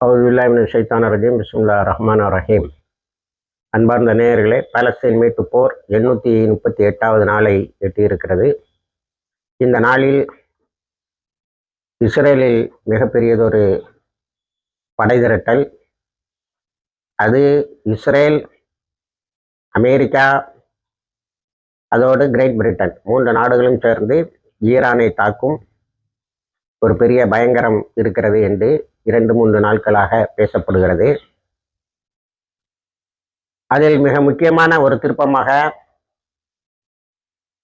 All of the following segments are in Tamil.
அவுதுல்லாஹிமினஷ்-ஷைத்தானிர்-ரஜீம். பிஸ்மில்லாஹிர்-ரஹ்மானிர்-ரஹீம். அன்பார்ந்த நேயர்களே, பாலஸ்தீன் மீட்பு போர் 838வது நாளை எட்டியிருக்கிறது. இந்த நாளில் இஸ்ரேலில் மிகப்பெரியதொரு படை திரட்டல். அது இஸ்ரேல், அமெரிக்கா, அதோடு கிரேட் பிரிட்டன் 3 நாடுகளும் சேர்ந்து ஈரானை தாக்கும் ஒரு பெரிய பயங்கரம் இருக்கிறது என்று 2-3 நாட்களாக பேசப்படுகிறது. அதில் மிக முக்கியமான ஒரு திருப்பமாக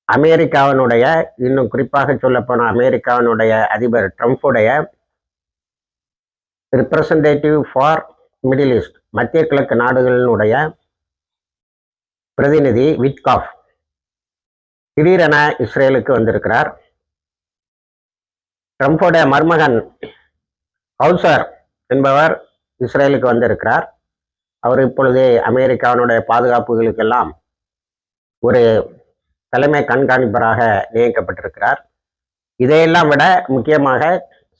அமெரிக்காவினுடைய, இன்னும் குறிப்பாக சொல்லப்போன அமெரிக்காவினுடைய அதிபர் ட்ரம்புடைய ரிப்ரசன்டேட்டிவ் ஃபார் மிடில் ஈஸ்ட், மத்திய கிழக்கு நாடுகளினுடைய பிரதிநிதி விட்காஃப் திடீரென இஸ்ரேலுக்கு வந்திருக்கிறார். ட்ரம்புடைய மருமகன் ஹவுசர் என்பவர் இஸ்ரேலுக்கு வந்திருக்கிறார். அவர் இப்பொழுது அமெரிக்காவினுடைய பாதுகாப்புகளுக்கெல்லாம் ஒரு தலைமை கண்காணிப்பராக நியமிக்கப்பட்டிருக்கிறார். இதையெல்லாம் விட முக்கியமாக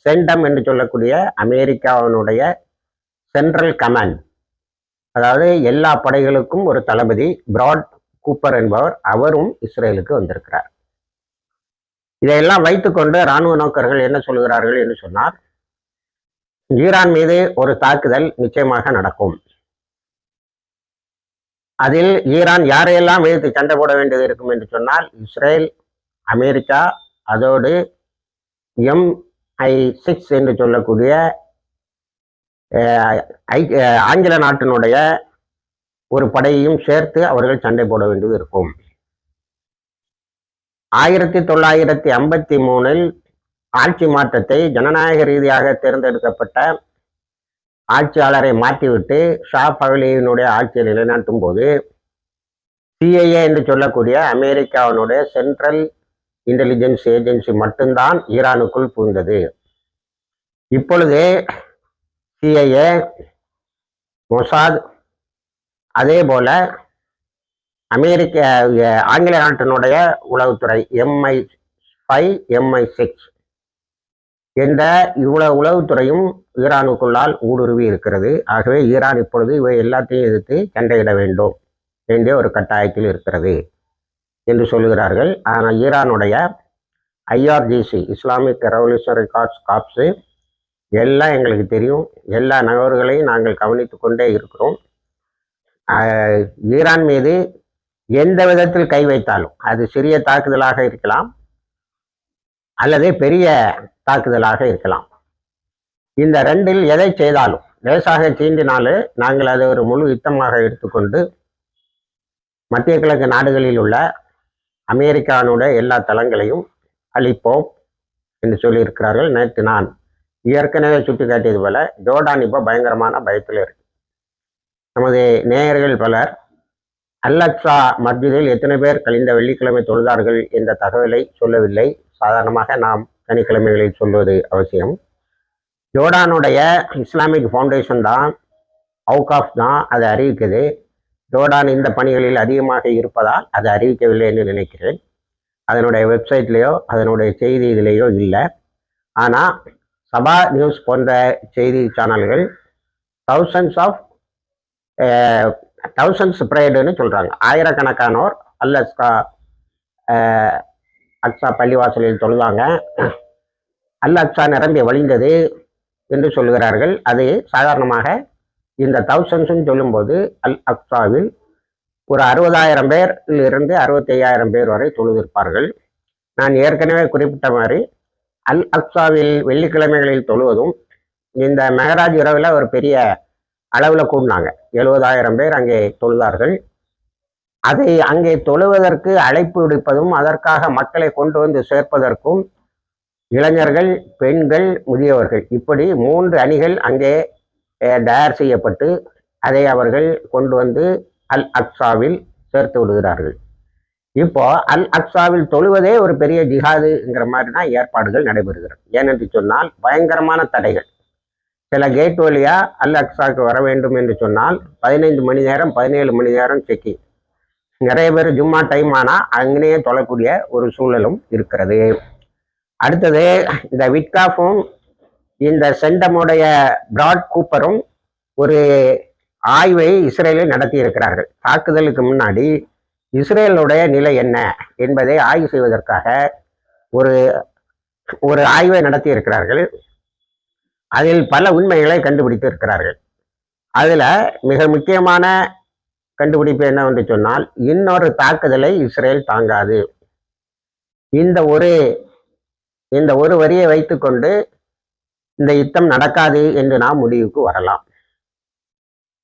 சென்டம் என்று சொல்லக்கூடிய அமெரிக்காவினுடைய சென்ட்ரல் கமாண்ட், அதாவது எல்லா படைகளுக்கும் ஒரு தளபதி பிராட் கூப்பர் என்பவர், அவரும் இஸ்ரேலுக்கு வந்திருக்கிறார். இதையெல்லாம் வைத்துக்கொண்டு இராணுவ நோக்கர்கள் என்ன சொல்கிறார்கள் என்று சொன்னால், ஈரான் மீது ஒரு தாக்குதல் நிச்சயமாக நடக்கும். அதில் ஈரான் யாரையெல்லாம் எதிர்த்து சண்டை போட வேண்டியது இருக்கும் என்று சொன்னால், இஸ்ரேல், அமெரிக்கா, அதோடு MI6 என்று சொல்லக்கூடிய ஆங்கில நாட்டினுடைய ஒரு படையையும் சேர்த்து அவர்கள் சண்டை போட வேண்டியது இருக்கும். 1953 ஆட்சி மாற்றத்தை, ஜனநாயக ரீதியாக தேர்ந்தெடுக்கப்பட்ட ஆட்சியாளரை மாற்றிவிட்டு ஷா பஹ்லவியினுடைய ஆட்சியை நிலைநாட்டும் போது CIA என்று சொல்லக்கூடிய அமெரிக்காவினுடைய சென்ட்ரல் இன்டெலிஜென்ஸ் ஏஜென்சி மட்டும்தான் ஈரானுக்குள் புகுந்தது. இப்பொழுது CIA, மொசாத், அதே போல அமெரிக்க ஆங்கில நாட்டினுடைய உளவுத்துறை MI5, MI6 என்ற இவ்வளவு உளவுத்துறையும் ஈரானுக்குள்ளால் ஊடுருவி இருக்கிறது. ஆகவே ஈரான் இப்பொழுது இவை எல்லாத்தையும் எதிர்த்து சண்டையிட வேண்டும் வேண்டிய ஒரு கட்டாயத்தில் இருக்கிறது என்று சொல்லுகிறார்கள். ஆனால் ஈரானுடைய IRGC, இஸ்லாமிக் ரெவல்யூஷனரி கார்ப்ஸ், எல்லாம் எங்களுக்கு தெரியும். எல்லா நகர்வுகளையும் நாங்கள் கவனித்து கொண்டே இருக்கிறோம். ஈரான் மீது எந்த விதத்தில் கை வைத்தாலும், அது சிறிய தாக்குதலாக இருக்கலாம் அல்லது பெரிய தாக்குதலாக இருக்கலாம், இந்த ரெண்டில் எதை செய்தாலும், லேசாக சீண்டினாலும் நாங்கள் அதை ஒரு முழு யுத்தமாக எடுத்துக்கொண்டு மத்திய கிழக்கு நாடுகளில் உள்ள அமெரிக்கானுடைய எல்லா தளங்களையும் அழிப்போம் என்று சொல்லியிருக்கிறார்கள். நேற்று நான் ஏற்கனவே சுட்டி காட்டியது போல ஜோர்டான் இப்போ பயங்கரமான பயத்தில் இருக்கு. நமது நேயர்கள் பலர் அல்-அக்ஸா மஸ்ஜிதில் எத்தனை பேர் கழிந்த வெள்ளிக்கிழமை தொழுதார்கள் என்ற தகவலை சொல்லவில்லை. சாதாரணமாக நாம் சனிக்கிழமைகளில் சொல்வது அவசியம். ஜோர்டானுடைய இஸ்லாமிக் ஃபவுண்டேஷன் தான், அவுகாஃப் தான் அதை அறிவிக்குது. ஜோர்டான் இந்த பணிகளில் அதிகமாக இருப்பதால் அதை அறிவிக்கவில்லை என்று நினைக்கிறேன். அதனுடைய வெப்சைட்லேயோ அதனுடைய செய்தி இதிலேயோ இல்லை. ஆனால் சபா நியூஸ் போன்ற செய்தி சேனல்கள் தௌசண்ட்ஸ் ஸ்ப்ரெட்னு சொல்கிறாங்க. ஆயிரக்கணக்கானோர் அக்ஸா பள்ளிவாசலில் தொழுதாங்க, அக்ஸா நிரம்பி வழிந்தது என்று சொல்கிறார்கள். அது சாதாரணமாக இந்த தௌசண்ட்ஸ்ன்னு சொல்லும்போது அக்ஸாவில் ஒரு 60,000 பேரிலிருந்து 65,000 பேர் வரை தொழுதிருப்பார்கள். நான் ஏற்கனவே குறிப்பிட்ட மாதிரி அக்ஸாவில் வெள்ளிக்கிழமைகளில் தொழுவதும், இந்த மெஹராஜ் இரவில் ஒரு பெரிய அளவில் கூடினாங்க. 70,000 பேர் அங்கே தொழுதார்கள். அதை அங்கே தொழுவதற்கு அழைப்பு விடுப்பதும், அதற்காக மக்களை கொண்டு வந்து சேர்ப்பதற்கும் இளைஞர்கள், பெண்கள், முதியவர்கள், இப்படி 3 அணிகள் அங்கே தயார் செய்யப்பட்டு அதை அவர்கள் கொண்டு வந்து அக்ஸாவில் சேர்த்து விடுகிறார்கள். இப்போ அக்ஸாவில் தொழுவதே ஒரு பெரிய ஜிஹாதுங்கிற மாதிரி தான் ஏற்பாடுகள் நடைபெறுகிறது. ஏனென்று சொன்னால் பயங்கரமான தடைகள். சில கேட் வழியா அக்ஸாவுக்கு வர வேண்டும் என்று சொன்னால் 15 மணி நேரம் 17 மணி நேரம் செக்கிங். நிறைய பேர் ஜும்மா டைம் ஆனால் அங்கேயே தொழக்கூடிய ஒரு சூழலும் இருக்கிறது. அடுத்தது இந்த விட்காஃபும் இந்த செண்டமுடைய பிராட் கூப்பரும் ஒரு ஆய்வை இஸ்ரேலில் நடத்தி இருக்கிறார்கள். தாக்குதலுக்கு முன்னாடி இஸ்ரேலுடைய நிலை என்ன என்பதை ஆய்வு செய்வதற்காக ஒரு ஒரு ஆய்வை நடத்தி இருக்கிறார்கள். அதில் பல உண்மைகளை கண்டுபிடித்து இருக்கிறார்கள். அதுல மிக முக்கியமான கண்டுபிடிப்பு என்னவென்று சொன்னால், இன்னொரு தாக்குதலை இஸ்ரேல் தாங்காது. இந்த ஒரு வரியை வைத்துக்கொண்டு இந்த யுத்தம் நடக்காது என்று நாம் முடிவுக்கு வரலாம்.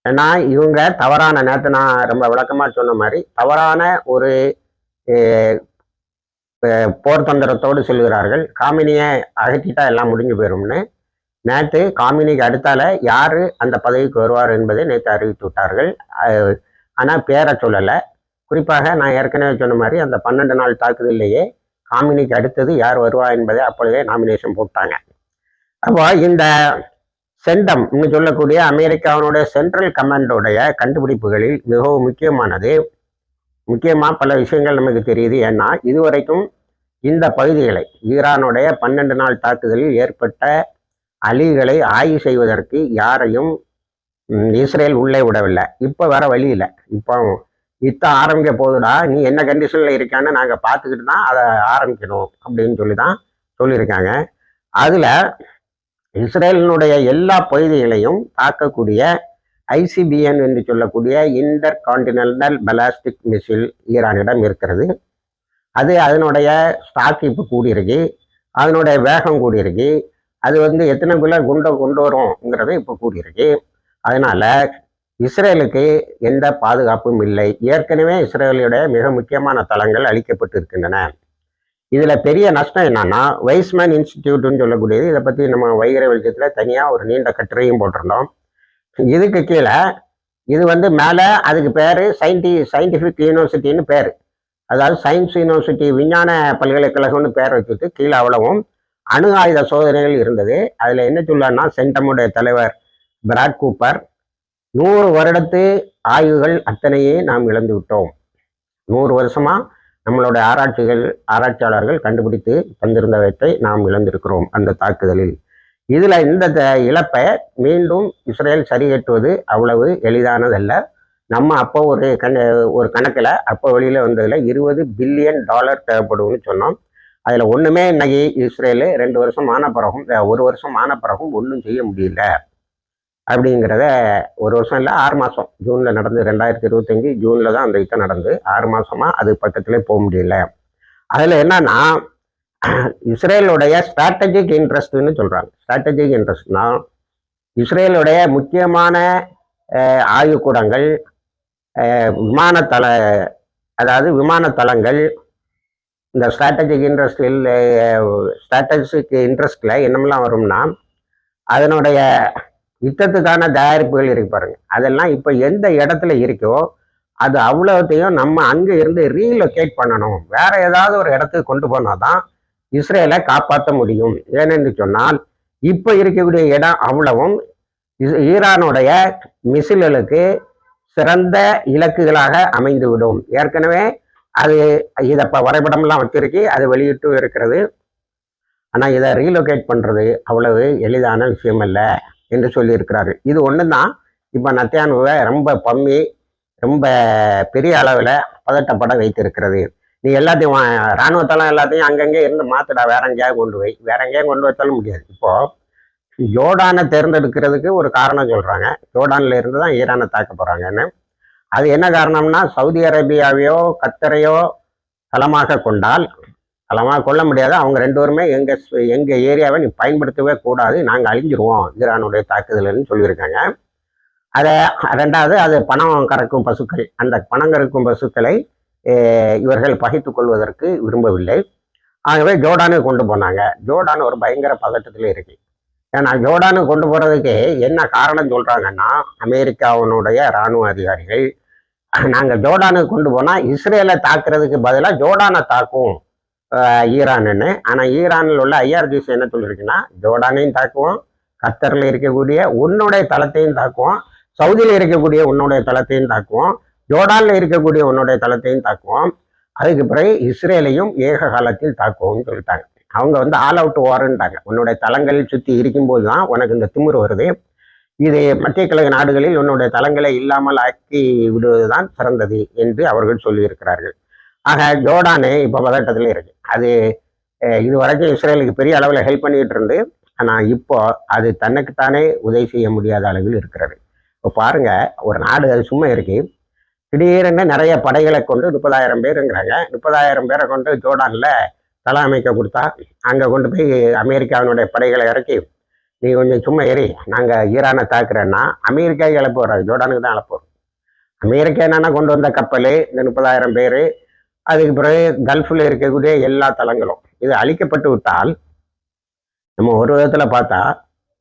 ஏன்னா இவங்க தவறான, நேற்று நான் ரொம்ப விளக்கமா சொன்ன மாதிரி தவறான ஒரு போர் தந்திரத்தோடு சொல்லுகிறார்கள். காமினியை அகற்றிட்டா எல்லாம் முடிஞ்சு போயிரும்னு. நேற்று காமினிக்கு அடுத்தால யாரு அந்த பதவிக்கு வருவார் என்பதை நேற்று அறிவித்து விட்டார்கள். ஆனால் பேரை சொல்லலை. குறிப்பாக நான் ஏற்கனவே சொன்ன மாதிரி அந்த 12 நாள் தாக்குதலையே காமினிக்கு அடுத்தது யார் வருவா என்பதை அப்பொழுதே நாமினேஷன் போட்டாங்க. அப்போ இந்த செண்டம் இன்னும் சொல்லக்கூடிய அமெரிக்காவினுடைய சென்ட்ரல் கமாண்டோடைய கண்டுபிடிப்புகளில் மிகவும் முக்கியமாக பல விஷயங்கள் நமக்கு தெரியுது. ஏன்னா இதுவரைக்கும் இந்த பகுதிகளை ஈரானுடைய 12 நாள் தாக்குதலில் ஏற்பட்ட அழிவுகளை ஆய்வு செய்வதற்கு யாரையும் இஸ்ரேல் உள்ளே விடவில்லை. இப்போ வேற வழி இல்லை. இப்போ யுத்தம் ஆரம்பிக்க போகுதுடா, நீ என்ன கண்டிஷனில் இருக்கான்னு நாங்கள் பார்த்துக்கிட்டு தான் அதை ஆரம்பிக்கணும் அப்படின்னு சொல்லி தான் சொல்லியிருக்காங்க. அதில் இஸ்ரேலினுடைய எல்லா பகுதிகளையும் தாக்கக்கூடிய ICBM என்று சொல்லக்கூடிய இன்டர் கான்டினென்டல் பலாஸ்டிக் மிசைல் ஈரானிடம் இருக்கிறது. அது அதனுடைய ஸ்டாக் இப்போ கூடியிருக்கு, அதனுடைய வேகம் கூடியிருக்கு. அது எத்தனைக்குள்ள குண்டை கொண்டு வரும்ங்கிறது இப்போ கூடியிருக்கு. அதனால இஸ்ரேலுக்கு எந்த பாதுகாப்பும் இல்லை. ஏற்கனவே இஸ்ரேலுடைய மிக முக்கியமான தளங்கள் அளிக்கப்பட்டு இருக்கின்றன. இதுல பெரிய நஷ்டம் என்னன்னா, வைஸ்மேன் இன்ஸ்டிடியூட்னு சொல்லக்கூடியது, இதை பத்தி நம்ம வைகரை வெளிச்சத்துல தனியா ஒரு நீண்ட கட்டுரையும் போட்டிருந்தோம். இதுக்கு கீழே இது மேல அதுக்கு பேரு சயின்டிபிக் யூனிவர்சிட்டின்னு பேரு, அதாவது சயின்ஸ் யூனிவர்சிட்டி விஞ்ஞான பல்கலைக்கழகம்னு பேர் வச்சுட்டு கீழே அவ்வளவும் அணு ஆயுத சோதனைகள் இருந்தது. அதுல என்ன சொல்லான்னா, சென்டமுடைய தலைவர் பிராட் கூப்பர் 100 வருடத்து ஆய்வுகள் அத்தனையே நாம் இழந்து விட்டோம். 100 வருஷமா நம்மளுடைய ஆராய்ச்சியாளர்கள் கண்டுபிடித்து தந்திருந்தவற்றை நாம் இழந்திருக்கிறோம் அந்த தாக்குதலில். இதுல இந்த இழப்பை மீண்டும் இஸ்ரேல் சரி கட்டுவது அவ்வளவு எளிதானதல்ல. நம்ம அப்போ ஒரு கணக்கில் அப்போ வெளியில வந்ததுல $20 பில்லியன் தேவைப்படும்னு சொன்னோம். அதுல ஒண்ணுமே இன்னைக்கு இஸ்ரேலு 2 வருஷம் ஆன பிறகும் 1 வருஷம் ஆன பிறகும் ஒன்றும் செய்ய முடியல அப்படிங்கிறத, 1 வருஷம் இல்லை 6 மாசம், ஜூன்ல நடந்து 2025 ஜூன்ல தான் அந்த யுத்தம் நடந்து 6 மாசமா அது பக்கத்திலே போக முடியல. அதுல என்னன்னா, இஸ்ரேலுடைய ஸ்ட்ராட்டஜிக் இன்ட்ரெஸ்ட்னு சொல்றாங்க. ஸ்ட்ராட்டஜிக் இன்ட்ரெஸ்ட்னா இஸ்ரேலுடைய முக்கியமான ஆய்வுக்கூடங்கள், விமானத்தளங்கள், இந்த ஸ்ட்ராட்டஜிக் இன்ட்ரெஸ்ட்ல என்னமெல்லாம் வரும்னா, அதனுடைய யுத்தத்துக்கான தயாரிப்புகள் இருக்கு பாருங்க, அதெல்லாம் இப்போ எந்த இடத்துல இருக்கோ அது அவ்வளோத்தையும் நம்ம அங்கே இருந்து ரீலொகேட் பண்ணணும். வேற ஏதாவது ஒரு இடத்துக்கு கொண்டு போனாதான் இஸ்ரேலை காப்பாற்ற முடியும். ஏனென்று சொன்னால் இப்போ இருக்கக்கூடிய இடம் அவ்வளவும் ஈரானுடைய மிசில்களுக்கு சிறந்த இலக்குகளாக அமைந்துவிடும். ஏற்கனவே இதை வரைபடம்லாம் வச்சிருக்கு, அது வெளியிட்டு இருக்கிறது. ஆனால் இதை ரீலொகேட் பண்ணுறது அவ்வளவு எளிதான விஷயம் அல்ல என்று சொல்லியிருக்கிறார்கள். இது ஒன்று தான் இப்போ நத்தியானுவை ரொம்ப பெரிய அளவில் பதட்டப்பட வைத்திருக்கிறது. நீ எல்லாத்தையும் இராணுவத்தெல்லாம் எல்லாத்தையும் அங்கங்கே இருந்து மாத்துடா, வேற எங்கேயாவது கொண்டு வைத்தாலும் முடியாது. இப்போ ஜோர்டானை தேர்ந்தெடுக்கிறதுக்கு ஒரு காரணம் சொல்றாங்க. ஜோர்டான்ல இருந்து தான் ஈரானை தாக்க போறாங்கன்னு. அது என்ன காரணம்னா, சவுதி அரேபியாவையோ கத்தரையோ தளமாக கொள்ள முடியாது. அவங்க 2 பேருமே எங்க ஏரியாவை நீ பயன்படுத்தவே கூடாது, நாங்கள் அழிஞ்சிருவோம் ஈரானுடைய தாக்குதல்னு சொல்லியிருக்காங்க. ரெண்டாவது, அது பணம் கறக்கும் பசுக்கள். அந்த பணம் கறக்கும் பசுக்களை இவர்கள் பகைத்து கொள்வதற்கு விரும்பவில்லை. ஆகவே ஜோர்டானுக்கு கொண்டு போனாங்க. ஜோர்டான் ஒரு பயங்கர பதட்டத்தில் இருக்கு. ஏன்னா ஜோர்டானுக்கு கொண்டு போறதுக்கு என்ன காரணம் சொல்றாங்கன்னா, அமெரிக்காவினுடைய இராணுவ அதிகாரிகள், நாங்கள் ஜோர்டானுக்கு கொண்டு போனா இஸ்ரேலை தாக்குறதுக்கு பதிலாக ஜோர்டானை தாக்கும் ஈரான்னு. ஆனால் ஈரானில் உள்ள IRGC என்ன சொல்லியிருக்குன்னா, ஜோர்டானையும் தாக்குவோம், கத்தரில் இருக்கக்கூடிய உன்னுடைய தளத்தையும் தாக்குவோம், சவுதியில் இருக்கக்கூடிய உன்னுடைய தளத்தையும் தாக்குவோம், ஜோர்டான்ல இருக்கக்கூடிய உன்னுடைய தளத்தையும் தாக்குவோம், அதுக்கு பிறகு இஸ்ரேலையும் ஏக காலத்தில் தாக்குவோம்னு சொல்லிட்டாங்க. அவங்க வந்து ஆல் அவுட் வாருன்ட்டாங்க. உன்னுடைய தளங்கள் சுற்றி இருக்கும்போது தான் உனக்கு இந்த திமிரு வருது. இது மத்திய கிழக்கு நாடுகளில் உன்னுடைய தளங்களை இல்லாமல் ஆக்கி விடுவதுதான் சிறந்தது என்று அவர்கள் சொல்லியிருக்கிறார்கள். ஆக ஜோர்டானு இப்போ பதட்டத்தில் இருக்கு. அது இதுவரைக்கும் இஸ்ரேலுக்கு பெரிய அளவில் ஹெல்ப் பண்ணிட்டு இருந்து, ஆனால் இப்போ அது தனக்குத்தானே உதவி செய்ய முடியாத அளவில் இருக்கிறது. இப்போ பாருங்க, ஒரு நாடு அது சும்மா இருக்கு, திடீரென்று நிறைய படைகளை கொண்டு 30,000 பேருங்கிறாங்க. 30,000 பேரை கொண்டு ஜோர்டானில் தள அமைக்க கொடுத்தா, அங்கே கொண்டு போய் அமெரிக்காவினுடைய படைகளை இறக்கி, நீ கொஞ்சம் சும்மா ஏறி நாங்கள் ஈரானை தாக்குறேன்னா அமெரிக்கா இழப்பு வராது, ஜோர்டானுக்கு தான் இழப்பு வரும். அமெரிக்கா என்னன்னா கொண்டு வந்த கப்பல் இந்த 30,000 பேர், அதுக்கு பிறகு கல்ஃபில் இருக்கக்கூடிய எல்லா தளங்களும் இது அழிக்கப்பட்டு விட்டால், நம்ம ஒரு விதத்தில் பார்த்தா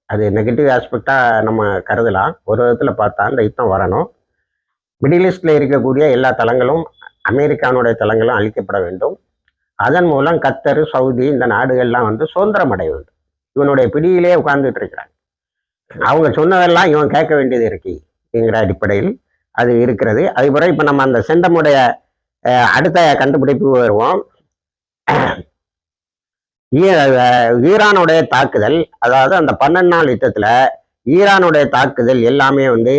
அது நெகட்டிவ் ஆஸ்பெக்டாக நம்ம கருதலாம். ஒரு விதத்தில் பார்த்தா இந்த யுத்தம் வரணும், மிடில் ஈஸ்டில் இருக்கக்கூடிய எல்லா தளங்களும் அமெரிக்கானுடைய தளங்களும் அழிக்கப்பட வேண்டும். அதன் மூலம் கத்தர், சவுதி இந்த நாடுகள்லாம் வந்து சுதந்திரம் அடைய வேண்டும். இவனுடைய பிடியிலே உட்கார்ந்துட்டு இருக்கிறாங்க. அவங்க சொன்னதெல்லாம் இவன் கேட்க வேண்டியது இருக்குங்கிற அடிப்படையில் அது இருக்கிறது. அது பிறகு இப்போ நம்ம அந்த செண்டமுடைய அடுத்த கண்டுபிடிப்பு வருவோம். ஈரானுடைய தாக்குதல், அதாவது அந்த 12 நாள் யுத்தத்தில் ஈரானுடைய தாக்குதல் எல்லாமே வந்து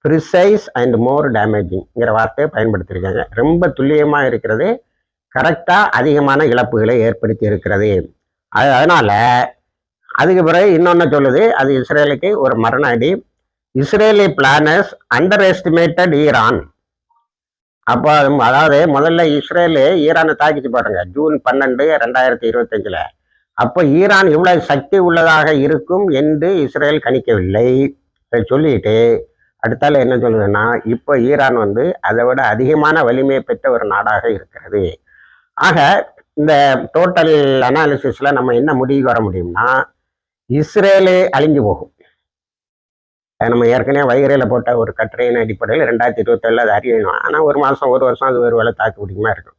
ப்ரிசைஸ் அண்ட் மோர் டேமேஜிங்கிற வார்த்தையை பயன்படுத்தியிருக்காங்க. ரொம்ப துல்லியமாக இருக்கிறது, கரெக்டாக அதிகமான இழப்புகளை ஏற்படுத்தி இருக்கிறது. அதனால அதுக்கு பிறகு இன்னொன்று சொல்லுது, அது இஸ்ரேலுக்கு ஒரு மரண அடி. Israeli planners under estimated Iran. அப்போ அதாவது முதல்ல இஸ்ரேலு ஈரானை தாக்கிச்சு பாருங்க, ஜூன் 12, 2025. அப்போ ஈரான் இவ்வளவு சக்தி உள்ளதாக இருக்கும் என்று இஸ்ரேல் கணிக்கவில்லை. சொல்லிட்டு அடுத்தால என்ன சொல்லுதுன்னா, இப்போ ஈரான் வந்து அதை விட அதிகமான வலிமை பெற்ற ஒரு நாடாக இருக்கிறது. ஆக இந்த டோட்டல் அனாலிசிஸ்ல நம்ம என்ன முடிவுக்கு வர முடியும்னா, இஸ்ரேலே அழிஞ்சு போகும். நம்ம ஏற்கனவே வைகரையில் போட்ட ஒரு கட்டுரையின் அடிப்படையில் 2027 அது அறியணும். ஆனால் ஒரு மாதம் ஒரு வருஷம் அது ஒரு வேலை தாக்கு பிடிக்குமா இருக்கும்.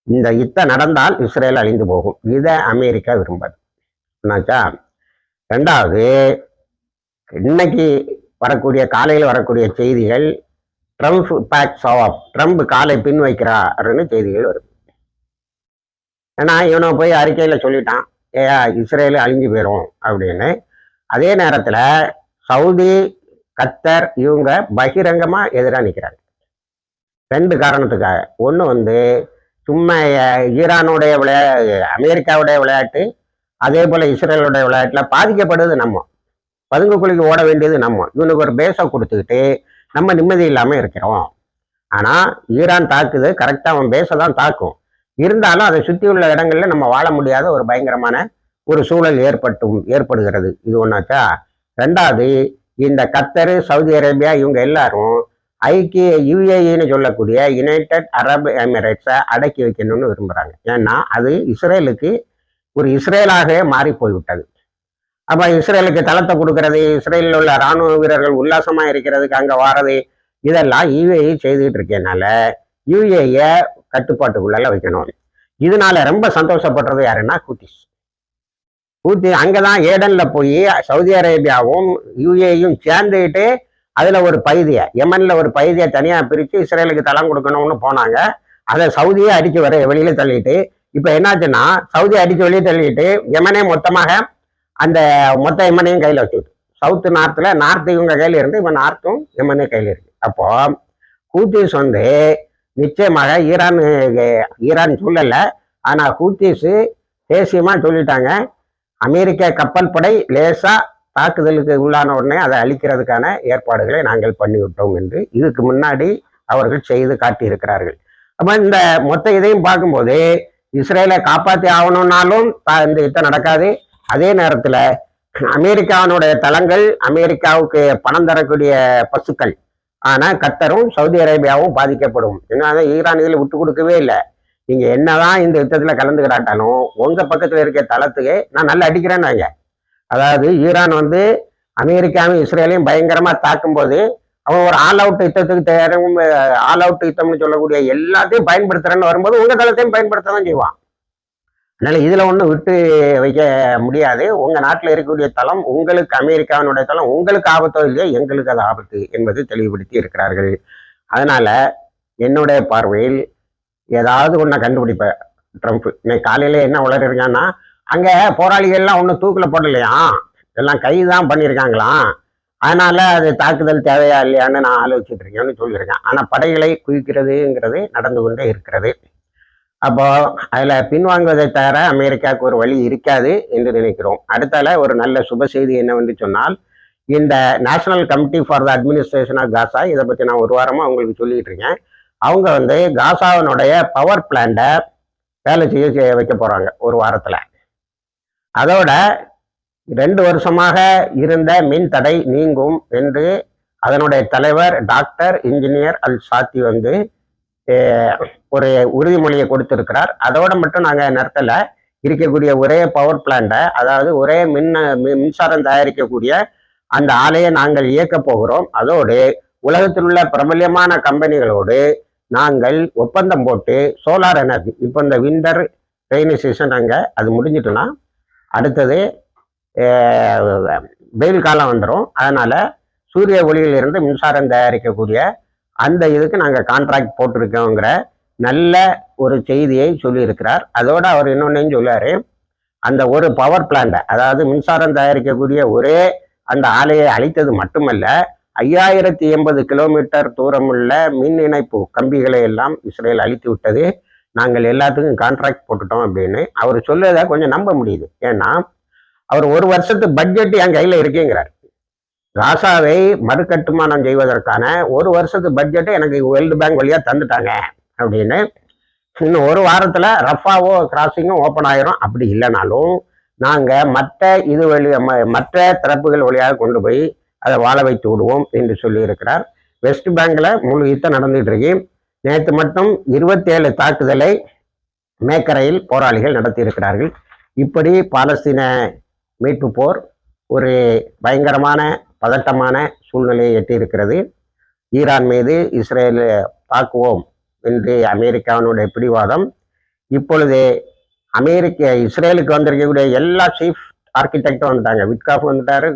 இந்த யுத்தம் நடந்தால் இஸ்ரேல் அழிந்து போகும். இதை அமெரிக்கா விரும்பாது. என்னாச்சா? ரெண்டாவது, இன்னைக்கு வரக்கூடிய காலையில் வரக்கூடிய செய்திகள், ட்ரம்ப் பேக்ஸ் ஆஃப், ட்ரம்ப் காலை பின் வைக்கிறாருன்னு செய்திகள் வருது. ஏன்னா இவனை போய் அறிக்கையில் சொல்லிட்டான், இஸ்ரேலு அழிஞ்சு போயிடும் அப்படின்னு. அதே நேரத்தில் சவுதி, கத்தர் இவங்க பகிரங்கமாக எதிராக நிற்கிறாங்க. 2 காரணத்துக்காக. ஒன்று வந்து சும்மா ஈரானுடைய அமெரிக்காவுடைய விளையாட்டு, அதே போல் இஸ்ரேலுடைய விளையாட்டில் பாதிக்கப்படுது நம்ம, பதுங்குக்குழிக்கு ஓட வேண்டியது நம்ம. இவனுக்கு ஒரு பேஸை கொடுத்துக்கிட்டு நம்ம நிம்மதி இல்லாமல் இருக்கிறோம். ஆனால் ஈரான் தாக்குது, கரெக்டாக அவன் பேஸை தான் தாக்கும். இருந்தாலும் அதை சுற்றி உள்ள இடங்கள்ல நம்ம வாழ முடியாத ஒரு பயங்கரமான ஒரு சூழல் ஏற்படுகிறது. இது ஒன்றாச்சா? ரெண்டாவது, இந்த கத்தர், சவுதி அரேபியா இவங்க எல்லாரும் ஐக்கிய யுஏஇன்னு சொல்லக்கூடிய யுனைடெட் அரப் எமிரேட்ஸை அடக்கி வைக்கணும்னு விரும்புகிறாங்க. ஏன்னா அது இஸ்ரேலுக்கு ஒரு இஸ்ரேலாகவே மாறி போய்விட்டது. அப்போ இஸ்ரேலுக்கு தளத்தை கொடுக்கறது, இஸ்ரேலில் உள்ள இராணுவ வீரர்கள் உல்லாசமாக இருக்கிறதுக்கு அங்கே வாரது, இதெல்லாம் யுஏஇ செய்துகிட்டு இருக்கனால யுஏஇயை கட்டுப்பாட்டுக்குள்ள வைக்கணும். இதனால ரொம்ப சந்தோஷப்படுறது யாருன்னா ஹூத்திஸ். அங்கதான் ஏடன்ல போய் சவுதி அரேபியாவும் யுஏயும் சேர்ந்துக்கிட்டு அதுல ஒரு பகுதியை, யமன்ல ஒரு பகுதியை தனியா பிரிச்சு இஸ்ரேலுக்கு தளம் கொடுக்கணும்னு போனாங்க. அதை சவுதியை அடிச்சு வெளியில தள்ளிட்டு, இப்ப என்னாச்சுன்னா சவுதி அடிச்சு வெளியே தள்ளிட்டு யமனே மொத்தமாக அந்த மொத்த யமனையும் கையில வச்சுக்கிட்டு, சவுத்து நார்த்து இவங்க கையில இருந்து இப்ப நார்த்தும் யமனே கையில இருக்கு. அப்போ ஹூத்திஸ் வந்து நிச்சயமாக ஈரான் சொல்லல, ஆனா ஹூத்திஸ் தேசியமா சொல்லிட்டாங்க, அமெரிக்க கப்பல் படை லேசா தாக்குதலுக்கு உள்ளான உடனே அதை அழிக்கிறதுக்கான ஏற்பாடுகளை நாங்கள் பண்ணிவிட்டோம் என்று இதுக்கு முன்னாடி அவர்கள் செய்து காட்டியிருக்கிறார்கள். அப்ப இந்த மொத்த இதையும் பார்க்கும்போது இஸ்ரேலை காப்பாற்றி ஆகணும்னாலும் இந்த யுத்தம் நடக்காது. அதே நேரத்தில் அமெரிக்காவுடைய தளங்கள், அமெரிக்காவுக்கு பணம் தரக்கூடிய பசுக்கள் ஆனா கத்தரும் சவுதி அரேபியாவும் பாதிக்கப்படும். ஏன்னா ஈரான் இதில் விட்டு கொடுக்கவே இல்லை. நீங்க என்னதான் இந்த யுத்தத்துல கலந்துக்கிட்டாலும் உங்க பக்கத்துல இருக்க தளத்துக்கு நான் நல்லா அடிக்கிறேன்னு வைங்க. அதாவது ஈரான் வந்து அமெரிக்காவும் இஸ்ரேலையும் பயங்கரமா தாக்கும் போது அவன் ஒரு ஆல் அவுட் யுத்தத்துக்கு தயாரும், ஆல் அவுட் யுத்தம்னு சொல்லக்கூடிய எல்லாத்தையும் பயன்படுத்துறேன்னு வரும்போது உங்க தளத்தையும் பயன்படுத்ததான் செய்வான். அதனால இதுல ஒன்றும் விட்டு வைக்க முடியாது. உங்க நாட்டில் இருக்கக்கூடிய தளம் உங்களுக்கு, அமெரிக்காவினுடைய தளம் உங்களுக்கு ஆபத்தோ இல்லையோ எங்களுக்கு அது ஆபத்து என்பது தெளிவுபடுத்தி இருக்கிறார்கள். அதனால என்னுடைய பார்வையில் ஏதாவது ஒன்றை கண்டுபிடிப்ப ட்ரம்ப். இன்னைக்கு காலையில என்ன உளறிருக்கான்னா, அங்கே போராளிகள்லாம் ஒன்றும் தூக்கில் போடலையா, எல்லாம் கைது தான் பண்ணியிருக்காங்களாம். அதனால அது தாக்குதல் தேவையா இல்லையான்னு நான் ஆலோசிச்சுட்டு இருக்கேன்னு சொல்லியிருக்கேன். ஆனால் படைகளை குவிக்கிறதுங்கிறது நடந்து கொண்டே இருக்கிறது. அப்போ அதில் பின்வாங்குவதை தவிர அமெரிக்காவுக்கு ஒரு வழி இருக்காது என்று நினைக்கிறோம். அடுத்தால ஒரு நல்ல சுப செய்தி என்னவென்று சொன்னால், இந்த national committee for the administration of Gaza, இதை பற்றி நான் ஒரு வாரமாக உங்களுக்கு சொல்லிட்டு இருக்கேன். அவங்க காசாவினுடைய பவர் பிளான்ட்டை வேலை செய்ய வைக்க போகிறாங்க ஒரு வாரத்தில். அதோட 2 வருஷமாக இருந்த மின் தடை நீங்கும் என்று அதனுடைய தலைவர் டாக்டர் இன்ஜினியர் அல் சாத்தி ஒரு உறுதிமொழியை கொடுத்திருக்கிறார். அதோட மட்டும் நாங்கள் நிறுத்தலை, இருக்கக்கூடிய ஒரே பவர் பிளான்ட்டை, அதாவது ஒரே மின்சாரம் தயாரிக்கக்கூடிய அந்த ஆலையை நாங்கள் இயக்க போகிறோம். அதோடு உலகத்தில் உள்ள பிரபல்யமான கம்பெனிகளோடு நாங்கள் ஒப்பந்தம் போட்டு சோலார் எனர்ஜி, இப்போ இந்த விண்டர் ரெய்னி சீசன் அங்கே அது முடிஞ்சிட்டுனா அடுத்தது வெயில் காலம் வந்துடும். அதனால் சூரிய ஒளியிலிருந்து மின்சாரம் தயாரிக்கக்கூடிய அந்த இதுக்கு நாங்கள் கான்ட்ராக்ட் போட்டிருக்கோங்கிற நல்ல ஒரு செய்தியை சொல்லியிருக்கிறார். அதோடு அவர் இன்னொன்னையும் சொல்லுவார், அந்த ஒரு பவர் பிளான்ட்டை, அதாவது மின்சாரம் தயாரிக்கக்கூடிய ஒரே அந்த ஆலையை அழித்தது மட்டுமல்ல, 5080 கிலோமீட்டர் தூரமுள்ள மின் இணைப்பு கம்பிகளை எல்லாம் இஸ்ரேல் அழித்து விட்டது. நாங்கள் எல்லாத்துக்கும் கான்ட்ராக்ட் போட்டுட்டோம் அப்படின்னு அவர் சொல்லதை கொஞ்சம் நம்ப முடியுது. ஏன்னா அவர் ஒரு வருஷத்து பட்ஜெட் என் கையில் இருக்குங்கிறார். காசாவை மறுகட்டுமானம் செய்வதற்கான ஒரு வருஷத்து பட்ஜெட்டை எனக்கு வேர்ல்டு பேங்க் வழியாக தந்துட்டாங்க அப்படின்னு. இன்னும் ஒரு வாரத்தில் ரஃபாவோ கிராசிங்கும் ஓப்பன் ஆயிரும். அப்படி இல்லைனாலும் நாங்கள் மற்ற திறப்புகள் வழியாக கொண்டு போய் அதை வாழ வைத்து விடுவோம் என்று சொல்லியிருக்கிறார். வெஸ்ட் பேங்கில் முழு யுத்தம் நடந்துகிட்டு இருக்கு. நேற்று மட்டும் 27 தாக்குதலை மேக்கரையில் போராளிகள் நடத்தியிருக்கிறார்கள். இப்படி பாலஸ்தீன மீட்பு போர் ஒரு பயங்கரமான பதட்டமான சூழ்நிலையை எட்டியிருக்கிறது. ஈரான் மீது இஸ்ரேல் தாக்குவோம் என்று அமெரிக்காவினுடைய பிடிவாதம். இப்பொழுது இஸ்ரேலுக்கு வந்திருக்கக்கூடிய எல்லா சீஃப் ஆர்கிடெக்டும் வந்துட்டாங்க. விட்காஃப் வந்துட்டாரு,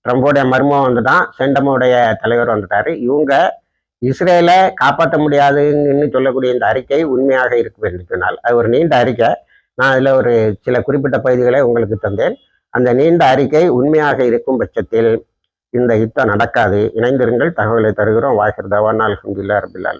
ட்ரம்போடைய மர்மம் வந்துட்டான், செண்டமோடைய தலைவர் வந்துட்டாரு. இவங்க இஸ்ரேலை காப்பாற்ற முடியாதுன்னு சொல்லக்கூடிய இந்த அறிக்கை உண்மையாக இருக்கும் என்று சொன்னால், அது ஒரு நீண்ட அறிக்கை. நான் அதில் சில குறிப்பிட்ட பகுதிகளை உங்களுக்கு தந்தேன். அந்த நீண்ட அறிக்கை உண்மையாக இருக்கும் பட்சத்தில் இந்த யுத்தம் நடக்காது. இணைந்திருங்கள், தகவலை தருகிறோம். வாஹிர் தவானா அல்ஹம்துலில்லாஹி ரப்பில் ஆலமீன்.